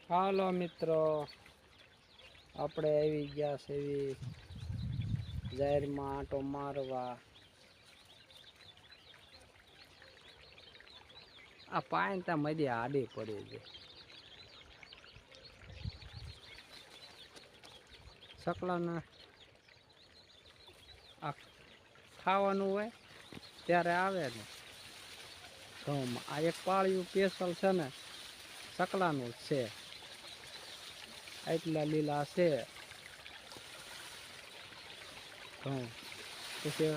હાલો મિત્રો, આપણે આવી ગયા છે એવી જાહેરમાં આંટો મારવા. આ પાણી ત્યાં મધી આડી પડી છે. સકલાના આ ખાવાનું હોય ત્યારે આવે ને ઘઉંમાં. આ એક પાળિયું પેશલ છે ને સકલાનું જ છે. એટલા લીલા છે ઘઉં. પછી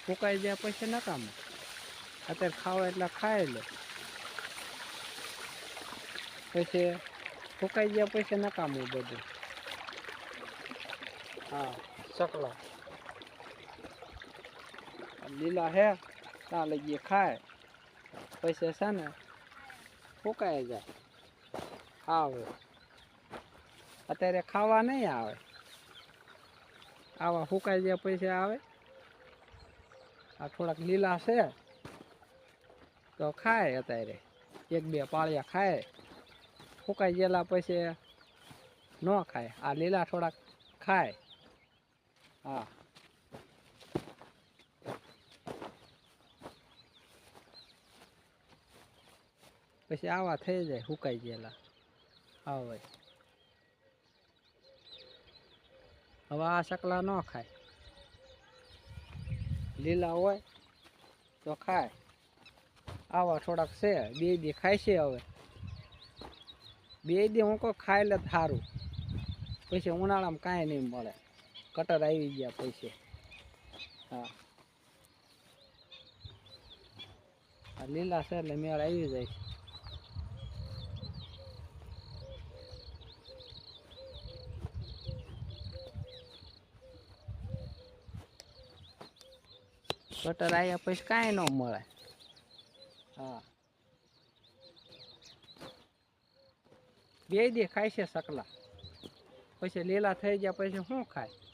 ફૂંકાઈ જાય પછી નકામું. અત્યારે ખાવા એટલા ખાઈ લે, પછી ફૂંકાઈ ગયા પછી નકામું બધું. હા, સકલા લીલા હે ત્યાં લગી ખાય પછી છે ને ફૂંકાઈ જાય. આવે અત્યારે ખાવા નહીં આવે, આવા ફૂંકાઈ જાય પછી આવે. આ થોડાક લીલા છે તો ખાય, અત્યારે એક બે પાળિયા ખાય. ફૂંકાઈ ગયેલા પછી ન ખાય. આ લીલા થોડાક ખાય. હા, પછી આવા થઈ જાય ફૂંકાઈ ગયેલા. આવે હવે આ સકલા ન ખાય. લીલા હોય તો ખાય. આવા થોડાક છે, બે દી ખાય છે. હવે બે દી હું કોઈ ખાઈ લે સારું, પછી ઉનાળામાં કાંઈ નહીં મળે. કટર આવી ગયા પછી. હા, આ લીલા છે એટલે મેળ આવી જાય. કટર આવ્યા પછી કાંઈ ન મળે. હા, બે દી ખાય છે સકલા, પછી લીલા થઈ ગયા પછી શું ખાય.